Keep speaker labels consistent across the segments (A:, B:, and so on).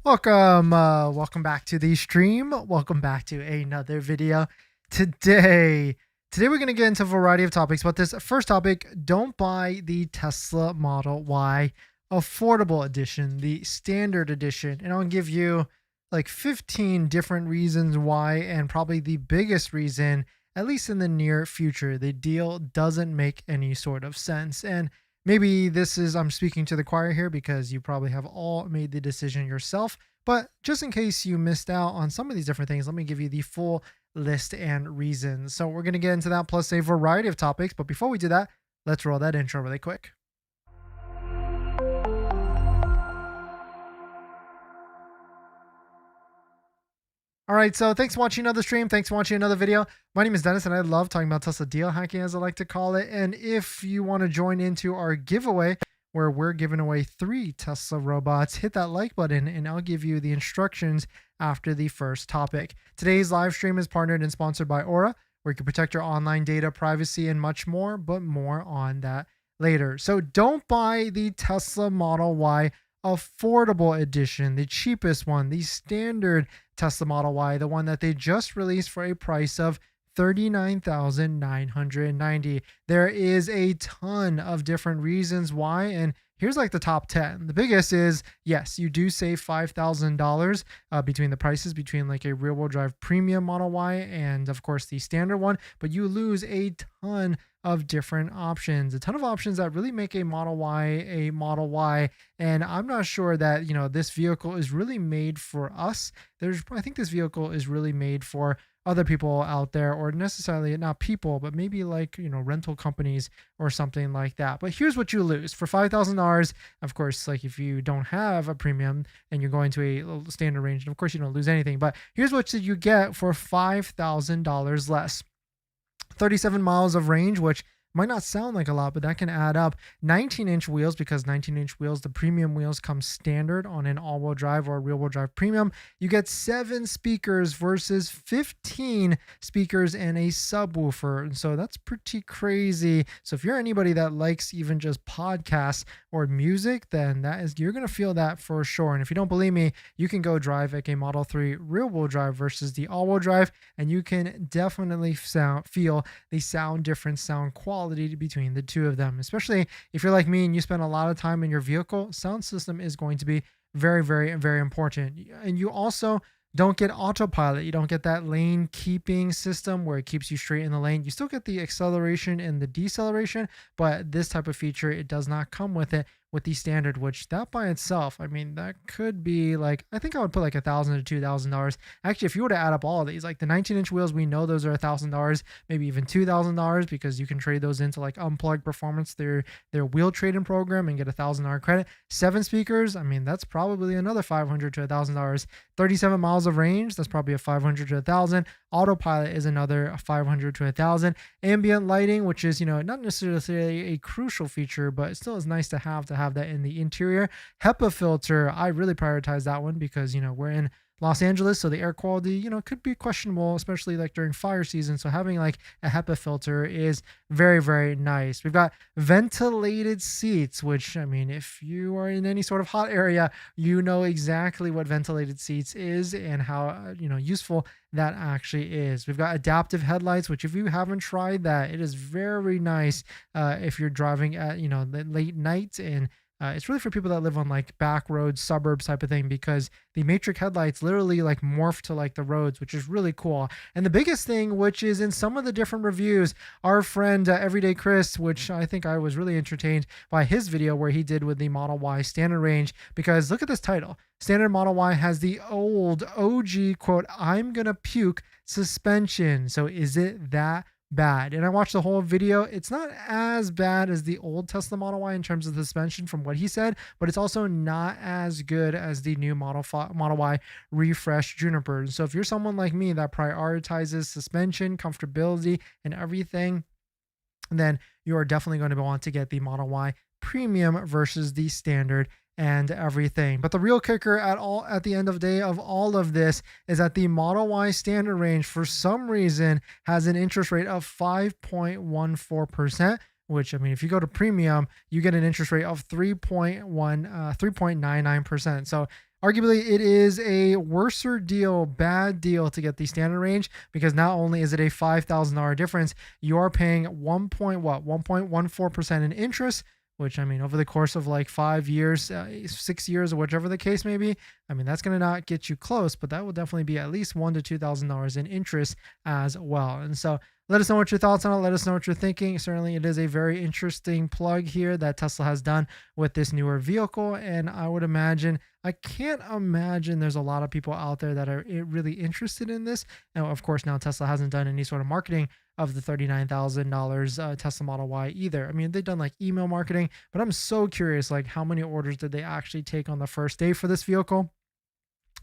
A: Welcome back to the stream. Welcome back to another video. Today we're going to get into a variety of topics, but this first topic, don't buy the Tesla Model Y affordable edition, the standard edition. And I'll give you like 15 different reasons why, and probably the biggest reason, at least in the near future, the deal doesn't make any sort of sense. And maybe I'm speaking to the choir here because you probably have all made the decision yourself, but just in case you missed out on some of these different things, let me give you the full list and reasons. So we're going to get into that plus a variety of topics. But before we do that, let's roll that intro really quick. All right, so thanks for watching another stream. Thanks for watching another video. My name is Dennis, and I love talking about Tesla deal hacking, as I like to call it. And if you want to join into our giveaway, where we're giving away 3 Tesla robots, hit that like button, and I'll give you the instructions after the first topic. Today's live stream is partnered and sponsored by Aura, where you can protect your online data, privacy, and much more, but more on that later. So don't buy the Tesla Model Y affordable edition, the cheapest one, the standard Tesla Model Y, the one that they just released for a price of $39,990. There is a ton of different reasons why, and here's like the top 10. The biggest is, yes, you do save $5,000 between the prices between like a rear-wheel drive premium Model Y and of course the standard one, but you lose a ton of different options, a ton of options that really make a Model Y. And I'm not sure that, this vehicle is really made for us. I think this vehicle is really made for other people out there, or necessarily not people, but maybe like, rental companies or something like that. But here's what you lose for $5,000. Of course, like if you don't have a premium and you're going to a standard range, and of course you don't lose anything, but here's what you get for $5,000 less. 37 miles of range, which might not sound like a lot, but that can add up. 19-inch wheels, because 19-inch wheels, the premium wheels, come standard on an all-wheel drive or rear-wheel drive premium. You get 7 speakers versus 15 speakers and a subwoofer. And so that's pretty crazy. So if you're anybody that likes even just podcasts or music, then you're going to feel that for sure. And if you don't believe me, you can go drive like a Model 3 rear-wheel drive versus the all-wheel drive, and you can definitely feel the sound difference, sound quality between the two of them. Especially if you're like me and you spend a lot of time in your vehicle, sound system is going to be very, very, very important. And you also don't get autopilot. You don't get that lane keeping system where it keeps you straight in the lane. You still get the acceleration and the deceleration, but this type of feature, it does not come with it with the standard, which that by itself, I mean, that could be like, I think I would put like $1,000 to $2,000. Actually, if you were to add up all of these, like the 19-inch wheels, we know those are $1,000, maybe even $2,000, because you can trade those into like Unplugged Performance, their wheel trading program, and get $1,000 credit. 7 speakers, I mean, that's probably another $500 to $1,000. 37 miles of range, that's probably a $500 to $1,000. Autopilot is another $500 to $1,000. Ambient lighting, which is, not necessarily a crucial feature, but it still is nice to have that in the interior. HEPA filter, I really prioritize that one because, we're in Los Angeles, so the air quality, could be questionable, especially like during fire season. So having like a HEPA filter is very, very nice. We've got ventilated seats, which, I mean, if you are in any sort of hot area, you know exactly what ventilated seats is and how, useful that actually is. We've got adaptive headlights, which if you haven't tried that, it is very nice if you're driving at, the late night, and it's really for people that live on like back roads, suburbs type of thing, because the matrix headlights literally like morph to like the roads, which is really cool. And the biggest thing, which is in some of the different reviews, our friend Everyday Chris, which I think I was really entertained by his video where he did with the Model Y standard range, because look at this title. Standard Model Y has the old OG quote, "I'm gonna puke" suspension. So is it that bad? And I watched the whole video. It's not as bad as the old Tesla Model Y in terms of the suspension from what he said, but it's also not as good as the new Model Y refreshed Juniper. So if you're someone like me that prioritizes suspension, comfortability, and everything, then you are definitely going to want to get the Model Y Premium versus the standard and everything. But the real kicker at the end of the day of all of this is that the Model Y standard range, for some reason, has an interest rate of 5.14%, which, I mean, if you go to premium, you get an interest rate of 3.99%. So Arguably, it is a worser deal, bad deal to get the standard range, because not only is it a $5,000 difference, you are paying 1.14% in interest, which, I mean, over the course of like 5 years, 6 years, or whichever the case may be, I mean, that's going to not get you close, but that will definitely be at least $1,000 to $2,000 in interest as well. And so let us know what your thoughts on it. Let us know what you're thinking. Certainly, it is a very interesting plug here that Tesla has done with this newer vehicle. And I can't imagine there's a lot of people out there that are really interested in this. Now, of course, now Tesla hasn't done any sort of marketing of the $39,000 Tesla Model Y either. I mean, they've done like email marketing, but I'm so curious, like how many orders did they actually take on the first day for this vehicle?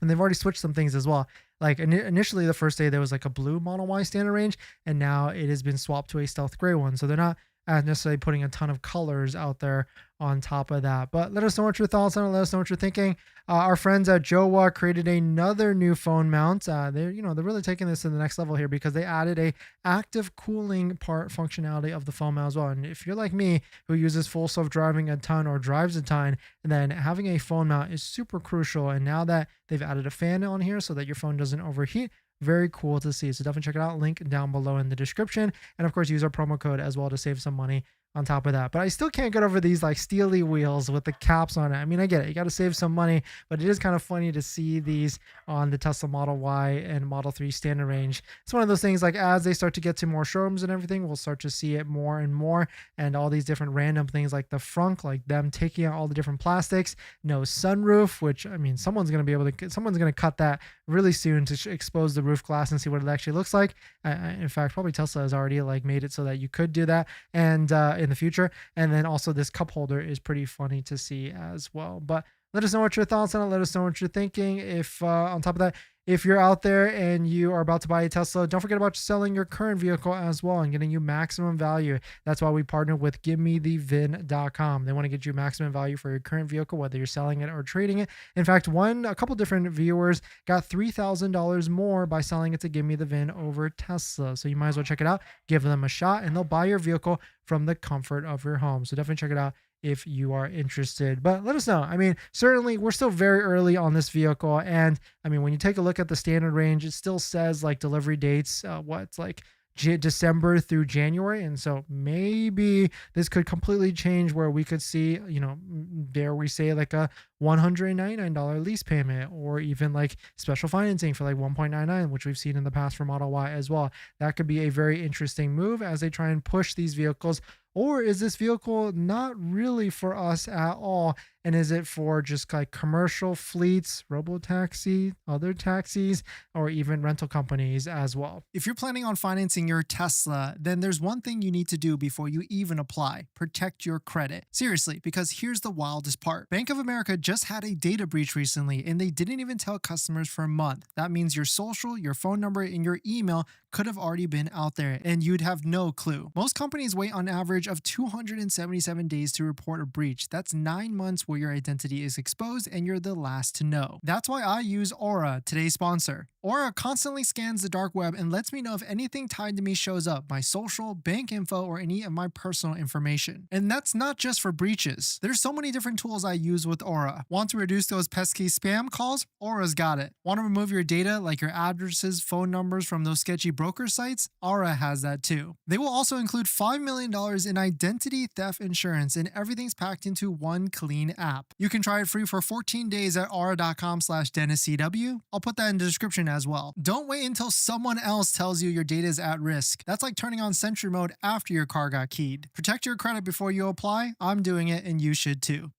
A: And they've already switched some things as well. Like initially, the first day there was like a blue Model Y standard range, and now it has been swapped to a stealth gray one. So they're not necessarily putting a ton of colors out there on top of that. But let us know what your thoughts on it. Let us know what you're thinking. Our friends at Jowa created another new phone mount. They're really taking this to the next level here, because they added a active cooling part functionality of the phone mount as well. And if you're like me, who uses full self-driving a ton or drives a ton, then having a phone mount is super crucial. And now that they've added a fan on here so that your phone doesn't overheat, very cool to see. So definitely check it out. Link down below in the description. And of course, use our promo code as well to save some money on top of that. But I still can't get over these like steely wheels with the caps on it. I mean, I get it. You got to save some money, but it is kind of funny to see these on the Tesla Model Y and Model 3 standard range. It's one of those things, like as they start to get to more showrooms and everything, we'll start to see it more and more. And all these different random things like the frunk, like them taking out all the different plastics, no sunroof, which, I mean, someone's going to cut that really soon to expose the roof glass and see what it actually looks like. In fact, probably Tesla has already like made it so that you could do that. And in the future. And then also this cup holder is pretty funny to see as well. But let us know what your thoughts on it. Let us know what you're thinking. If on top of that, if you're out there and you are about to buy a Tesla, don't forget about selling your current vehicle as well and getting you maximum value. That's why we partner with GiveMeTheVin.com. They want to get you maximum value for your current vehicle, whether you're selling it or trading it. In fact, a couple different viewers got $3,000 more by selling it to Give Me the VIN over Tesla. So you might as well check it out, give them a shot, and they'll buy your vehicle from the comfort of your home. So definitely check it out if you are interested. But let us know. I mean, certainly we're still very early on this vehicle. And I mean, when you take a look at the standard range, it still says like delivery dates, December through January. And so maybe this could completely change, where we could see, dare we say, like a $199 lease payment, or even like special financing for like 1.99, which we've seen in the past for Model Y as well. That could be a very interesting move as they try and push these vehicles. Or is this vehicle not really for us at all? And is it for just like commercial fleets, robo-taxi, other taxis, or even rental companies as well? If you're planning on financing your Tesla, then there's one thing you need to do before you even apply: protect your credit. Seriously, because here's the wildest part. Bank of America just had a data breach recently, and they didn't even tell customers for a month. That means your social, your phone number, and your email could have already been out there, and you'd have no clue. Most companies wait on average of 277 days to report a breach. That's 9 months where your identity is exposed and you're the last to know. That's why I use Aura, today's sponsor. Aura constantly scans the dark web and lets me know if anything tied to me shows up: my social, bank info, or any of my personal information. And that's not just for breaches. There's so many different tools I use with Aura. Want to reduce those pesky spam calls? Aura's got it. Want to remove your data, like your addresses, phone numbers, from those sketchy broker sites? Aura has that too. They will also include $5 million in identity theft insurance, and everything's packed into one clean app. You can try it free for 14 days at aura.com/DennisCW. I'll put that in the description as well. Don't wait until someone else tells you your data is at risk. That's like turning on Sentry mode after your car got keyed. Protect your credit before you apply. I'm doing it, and you should too.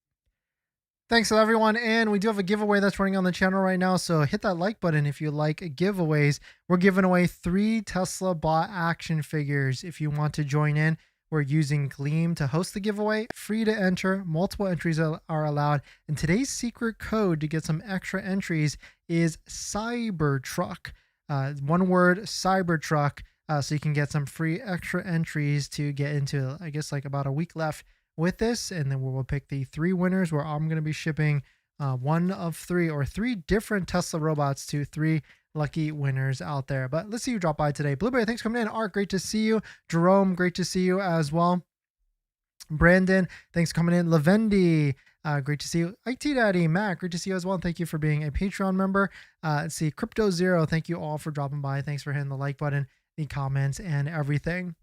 A: Thanks to everyone, and we do have a giveaway that's running on the channel right now, so hit that like button if you like giveaways. We're giving away 3 Tesla bot action figures. If you want to join in, we're using Gleam to host the giveaway. Free to enter, multiple entries are allowed, and today's secret code to get some extra entries is Cybertruck. One word, Cybertruck, so you can get some free extra entries to get into, I guess, like about a week left with this, and then we'll pick the 3 winners, where I'm going to be shipping one of 3 or 3 different Tesla robots to 3 lucky winners out there. But let's see who dropped by today. Blueberry, thanks for coming in. Art, great to see you. Jerome, great to see you as well. Brandon, thanks for coming in. Lavendi, Great to see you. IT Daddy, Matt, great to see you as well. Thank you for being a Patreon member. Let's see, Crypto Zero, thank you all for dropping by. Thanks for hitting the like button, the comments, and everything.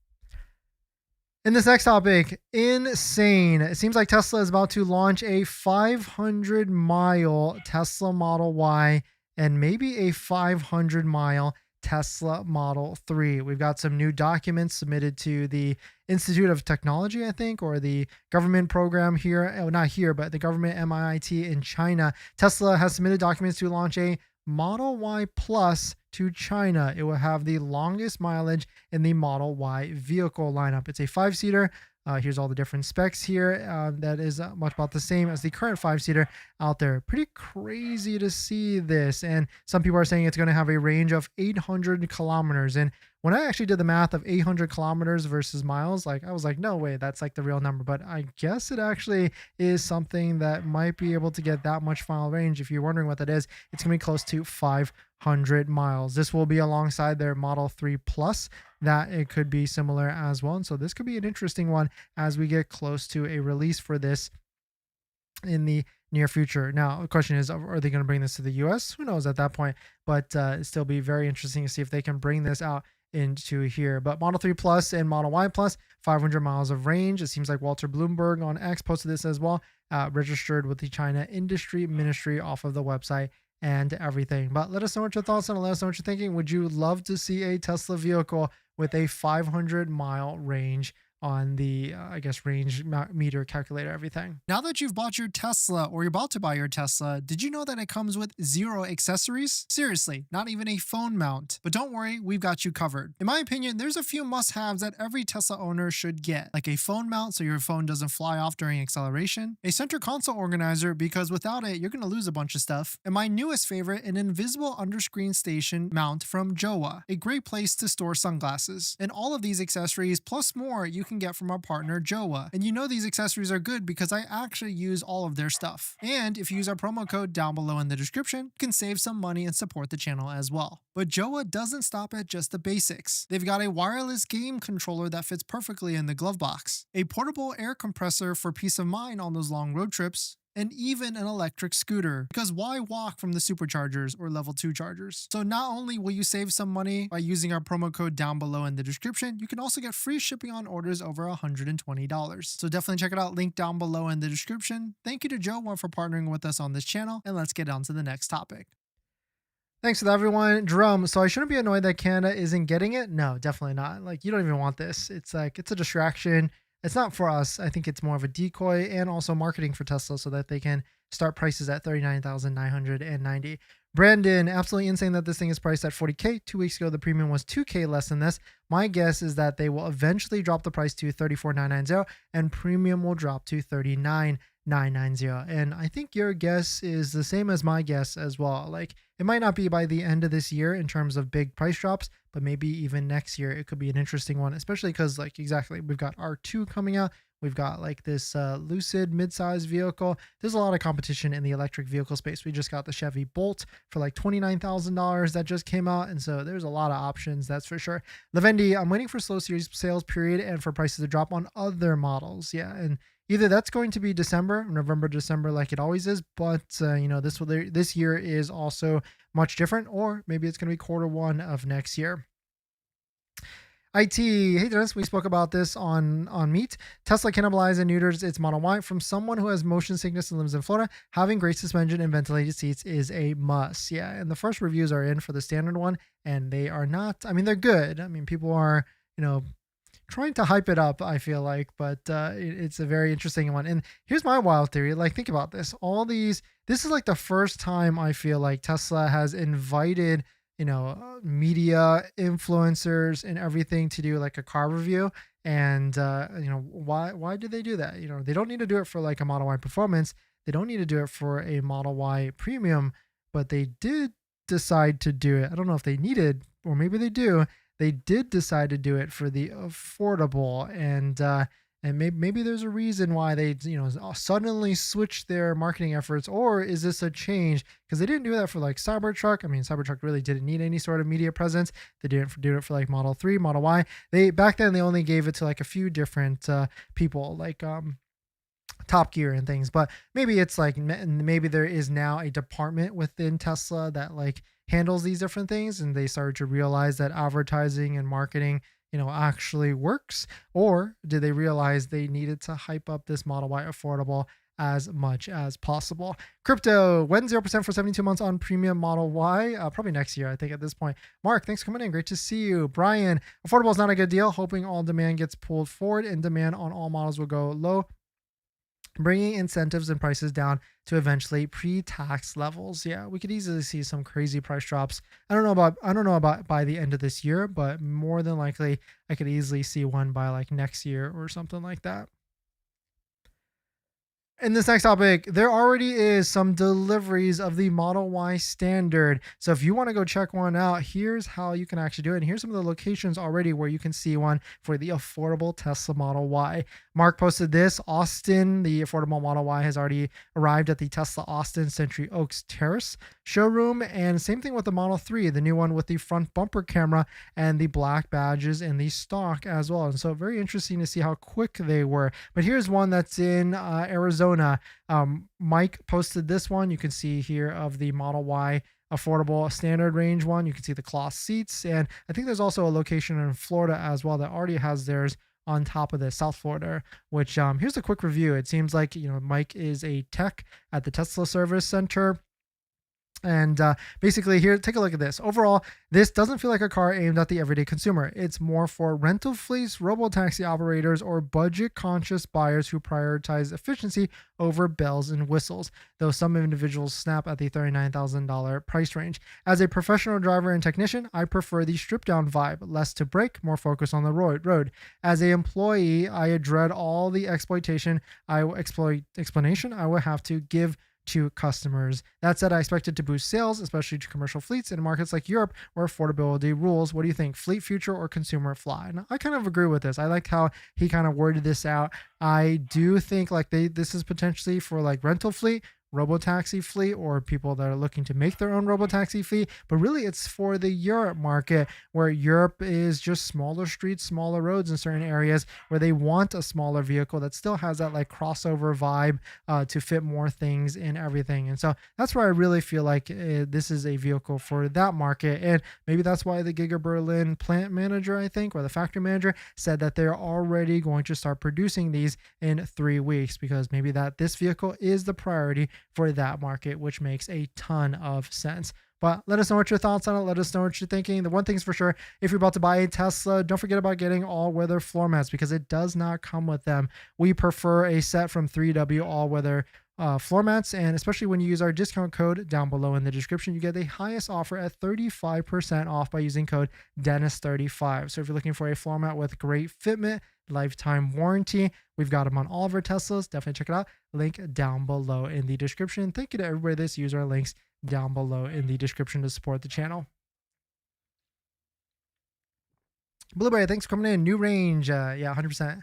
A: In this next topic, insane. It seems like Tesla is about to launch a 500-mile Tesla Model Y and maybe a 500-mile Tesla Model 3. We've got some new documents submitted to the Institute of Technology, I think, or the government program here. Oh, not here, but the government MIT in China. Tesla has submitted documents to launch a Model Y Plus to China. It will have the longest mileage in the Model Y vehicle lineup. It's a 5-seater. Here's all the different specs here. That is much about the same as the current 5-seater out there. Pretty crazy to see this. And some people are saying it's going to have a range of 800 kilometers. And when I actually did the math of 800 kilometers versus miles, like I was like, no way, that's like the real number. But I guess it actually is something that might be able to get that much mile range. If you're wondering what that is, it's going to be close to 500 miles. This will be alongside their Model 3 Plus, that it could be similar as well. And so this could be an interesting one as we get close to a release for this in the near future. Now, the question is, are they going to bring this to the US? Who knows at that point, but it'll still be very interesting to see if they can bring this out into here. But Model 3 Plus and Model Y Plus, 500 miles of range. It seems like Walter Bloomberg on X posted this as well, registered with the China Industry Ministry off of the website and everything. But let us know what your thoughts are and let us know what you're thinking. Would you love to see a Tesla vehicle with a 500-mile range on the, I guess, range meter calculator, everything? Now that you've bought your Tesla or you're about to buy your Tesla, did you know that it comes with 0 accessories? Seriously, not even a phone mount. But don't worry, we've got you covered. In my opinion, there's a few must-haves that every Tesla owner should get, like a phone mount so your phone doesn't fly off during acceleration, a center console organizer because without it, you're going to lose a bunch of stuff, and my newest favorite, an invisible underscreen station mount from Jowa, a great place to store sunglasses. And all of these accessories plus more you can get from our partner Jowa. And you know these accessories are good because I actually use all of their stuff. And if you use our promo code down below in the description, you can save some money and support the channel as well. But Jowa doesn't stop at just the basics. They've got a wireless game controller that fits perfectly in the glove box, a portable air compressor for peace of mind on those long road trips, and even an electric scooter, because why walk from the superchargers or level 2 chargers? So not only will you save some money by using our promo code down below in the description, you can also get free shipping on orders over $120. So definitely check it out, link down below in the description. Thank you to Jowa for partnering with us on this channel, and let's get on to the next topic. Thanks to everyone. Drum. So I shouldn't be annoyed that Canada isn't getting it. No, definitely not. Like, you don't even want this. It's like, it's a distraction. It's not for us. I think it's more of a decoy and also marketing for Tesla so that they can start prices at $39,990. Brandon, absolutely insane that this thing is priced at $40K. 2 weeks ago, the premium was $2K less than this. My guess is that they will eventually drop the price to $34,990 and premium will drop to $39,990. And I think your guess is the same as my guess as well. Like, it might not be by the end of this year in terms of big price drops, but maybe even next year it could be an interesting one, especially because, like, exactly, we've got R2 coming out. We've got like this Lucid midsize vehicle. There's a lot of competition in the electric vehicle space. We just got the Chevy Bolt for like $29,000 that just came out. And so there's a lot of options, that's for sure. Lavendi, I'm waiting for slow series sales period and for prices to drop on other models. Yeah, and either that's going to be December, November, December, like it always is, but you know, this year is also much different, or maybe it's going to be Q1 of next year. IT, hey Dennis, we spoke about this on Meet. Tesla cannibalizes and neuters its Model Y from someone who has motion sickness and lives in Florida. Having great suspension and ventilated seats is a must. Yeah, and the first reviews are in for the standard one, and they are not, I mean, they're good. I mean, people are, you know, trying to hype it up, I feel like, but it's a very interesting one. And here's my wild theory. Like, think about this. This is like the first time I feel like Tesla has invited, you know, media influencers and everything to do like a car review. And, you know, why did they do that? You know, they don't need to do it for like a Model Y Performance. They don't need to do it for a Model Y Premium, but they did decide to do it. I don't know if they needed, or maybe they do. They did decide to do it for the affordable, and maybe there's a reason why they, you know, suddenly switched their marketing efforts, or is this a change? Because they didn't do that for like Cybertruck. I mean, Cybertruck really didn't need any sort of media presence. They didn't do it for like Model 3, Model Y. Back then they only gave it to like a few different people, like Top Gear and things. But maybe it's like maybe there is now a department within Tesla that like handles these different things, and they started to realize that advertising and marketing, actually works. Or did they realize they needed to hype up this Model Y affordable as much as possible? Crypto went 0% for 72 months on premium Model Y, probably next year, I think, at this point. Mark, thanks for coming in. Great to see you. Brian, affordable is not a good deal. Hoping all demand gets pulled forward and demand on all models will go low, bringing incentives and prices down to eventually pre-tax levels. Yeah, we could easily see some crazy price drops. I don't know about by the end of this year, but more than likely I could easily see one by like next year or something like that. In this next topic, there already is some deliveries of the Model Y Standard. So if you want to go check one out, here's how you can actually do it. And here's some of the locations already where you can see one for the affordable Tesla Model Y. Mark posted this. Austin, the affordable Model Y has already arrived at the Tesla Austin Century Oaks Terrace showroom. And same thing with the Model 3, the new one with the front bumper camera and the black badges in the stock as well. And so very interesting to see how quick they were. But here's one that's in Arizona. Mike posted this one. You can see here of the Model Y affordable standard range one. You can see the cloth seats. And I think there's also a location in Florida as well that already has theirs on top of the South Florida, which here's a quick review. It seems like, Mike is a tech at the Tesla Service Center. And basically here, take a look at this. Overall, this doesn't feel like a car aimed at the everyday consumer. It's more for rental fleets, robo-taxi operators, or budget-conscious buyers who prioritize efficiency over bells and whistles, though some individuals snap at the $39,000 price range. As a professional driver and technician, I prefer the stripped-down vibe, less to break, more focus on the road. As an employee, I dread all the explanation I will have to give to customers. That said, I expect it to boost sales, especially to commercial fleets in markets like Europe where affordability rules. What do you think? Fleet future or consumer fly? And I kind of agree with this. I like how he kind of worded this out. I do think like this is potentially for like rental fleet, robotaxi fleet, or people that are looking to make their own robotaxi fleet, but really it's for the Europe market, where Europe is just smaller streets, smaller roads in certain areas where they want a smaller vehicle that still has that like crossover vibe to fit more things in everything. And so that's where I really feel like this is a vehicle for that market. And maybe that's why the Giga Berlin plant manager, I think, or the factory manager said that they're already going to start producing these in 3 weeks, because maybe that this vehicle is the priority for that market, which makes a ton of sense. But let us know what your thoughts on it. Let us know what you're thinking. The one thing's for sure, if you're about to buy a Tesla, don't forget about getting all-weather floor mats, because it does not come with them. We prefer a set from 3W all-weather floor mats, and especially when you use our discount code down below in the description, you get the highest offer at 35% off by using code Dennis35. So if you're looking for a floor mat with great fitment, lifetime warranty, we've got them on all of our Teslas. Definitely check it out. Link down below in the description. Thank you to everybody that's used our links down below in the description to support the channel. Blueberry, thanks for coming in. New range, yeah, 100%.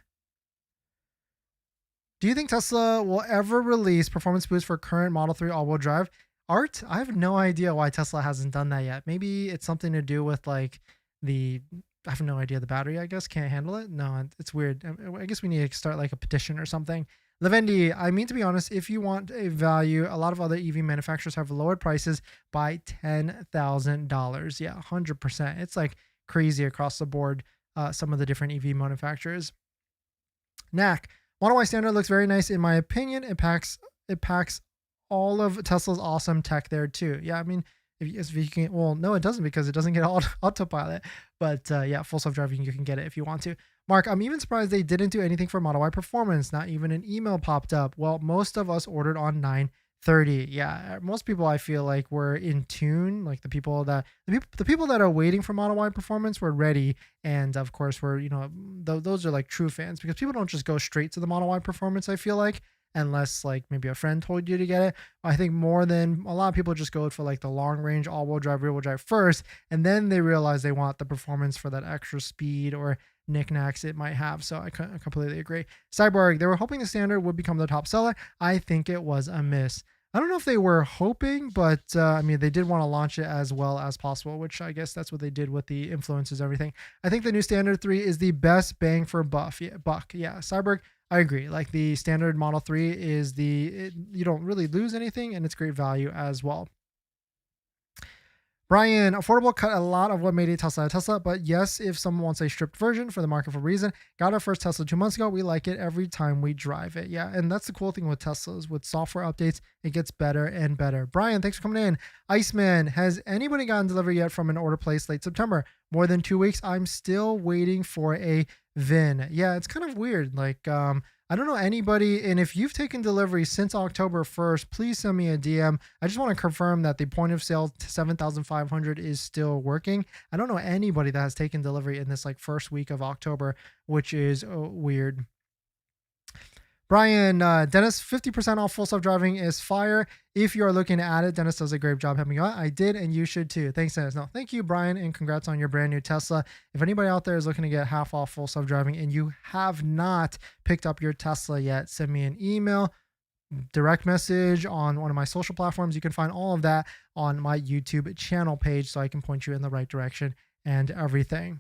A: Do you think Tesla will ever release performance boost for current Model 3 all-wheel drive? Art, I have no idea why Tesla hasn't done that yet. Maybe it's something to do with like I have no idea. The battery, I guess, can't handle it. No, it's weird. I guess we need to start like a petition or something. Lavendi, I mean, to be honest, if you want a value, a lot of other EV manufacturers have lowered prices by $10,000. Yeah, 100%. It's like crazy across the board. Some of the different EV manufacturers. Knack, Model Y Standard looks very nice in my opinion. It packs all of Tesla's awesome tech there too. Yeah, I mean, if you can, well, no, it doesn't, because it doesn't get autopilot. But yeah, full self-driving, you can get it if you want to. Mark, I'm even surprised they didn't do anything for Model Y Performance. Not even an email popped up. Well, most of us ordered on 9/30. Yeah, most people, I feel like, were in tune. Like the people that are waiting for Model Y Performance were ready, and of course were, those are like true fans, because people don't just go straight to the Model Y Performance, I feel like, unless like maybe a friend told you to get it. I think more than a lot of people just go for like the long range all-wheel drive, rear-wheel drive first, and then they realize they want the performance for that extra speed or knickknacks it might have. So I completely agree. Cyborg, they were hoping the Standard would become the top seller. I think it was a miss. I don't know if they were hoping, but I mean, they did want to launch it as well as possible, which I guess that's what they did with the influencers, everything. I think the new Standard 3 is the best bang for buck. Yeah, Cyborg, I agree. Like the standard Model 3 is you don't really lose anything and it's great value as well. Brian, affordable cut a lot of what made a Tesla, but yes, if someone wants a stripped version for the market for a reason, got our first Tesla 2 months ago. We like it every time we drive it. Yeah, and that's the cool thing with Teslas. With software updates, it gets better and better. Brian, thanks for coming in. Iceman, has anybody gotten delivery yet from an order placed late September? More than 2 weeks. I'm still waiting for a VIN. Yeah, it's kind of weird. Like, I don't know anybody, and if you've taken delivery since October 1st, please send me a DM. I just want to confirm that the point of sale 7,500 is still working. I don't know anybody that has taken delivery in this like first week of October, which is weird. Brian, Dennis, 50% off full self-driving is fire. If you are looking at it, Dennis does a great job helping you out. I did, and you should too. Thanks, Dennis. No, thank you, Brian, and congrats on your brand new Tesla. If anybody out there is looking to get half off full self-driving and you have not picked up your Tesla yet, send me an email, direct message on one of my social platforms. You can find all of that on my YouTube channel page so I can point you in the right direction and everything.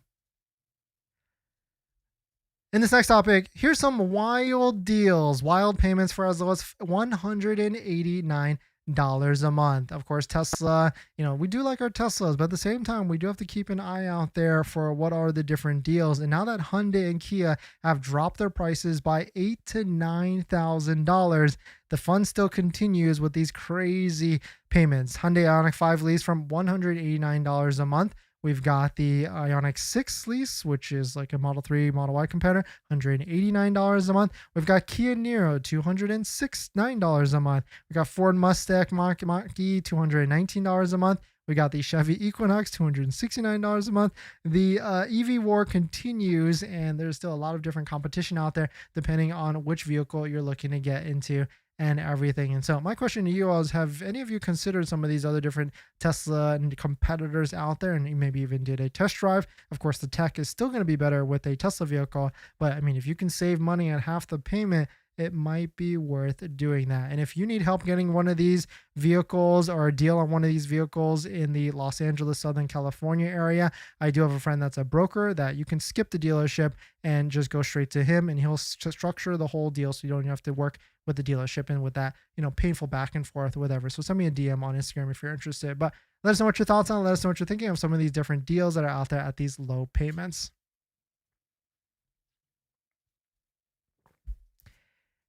A: In this next topic, here's some wild deals, wild payments for as low as $189 a month. Of course, Tesla, we do like our Teslas, but at the same time, we do have to keep an eye out there for what are the different deals. And now that Hyundai and Kia have dropped their prices by $8,000 to $9,000, the fun still continues with these crazy payments. Hyundai Ioniq 5 lease from $189 a month. We've got the Ioniq 6 lease, which is like a Model 3, Model Y competitor, $189 a month. We've got Kia Niro, $269 a month. We got Ford Mustang Mach-E, $219 a month. We got the Chevy Equinox, $269 a month. The EV war continues, and there's still a lot of different competition out there depending on which vehicle you're looking to get into and everything. And so my question to you all is, have any of you considered some of these other different Tesla and competitors out there, and you maybe even did a test drive? Of course, the tech is still going to be better with a Tesla vehicle, but I mean, if you can save money at half the payment, it might be worth doing that. And if you need help getting one of these vehicles or a deal on one of these vehicles in the Los Angeles, Southern California area, I do have a friend that's a broker that you can skip the dealership and just go straight to him, and he'll structure the whole deal so you don't have to work with the dealership and with that, painful back and forth or whatever. So send me a DM on Instagram if you're interested. But let us know what your thoughts on. Let us know what you're thinking of some of these different deals that are out there at these low payments.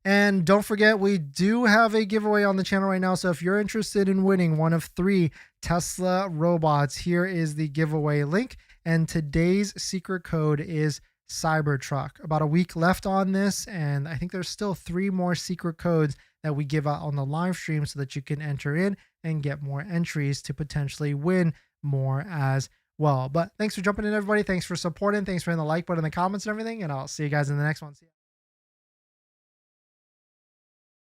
A: And don't forget, we do have a giveaway on the channel right now. So if you're interested in winning one of 3 Tesla robots, here is the giveaway link. And today's secret code is Cybertruck. About a week left on this, and I think there's still 3 more secret codes that we give out on the live stream so that you can enter in and get more entries to potentially win more as well. But thanks for jumping in, everybody. Thanks for supporting. Thanks for hitting the like button in the comments and everything. And I'll see you guys in the next one. See ya.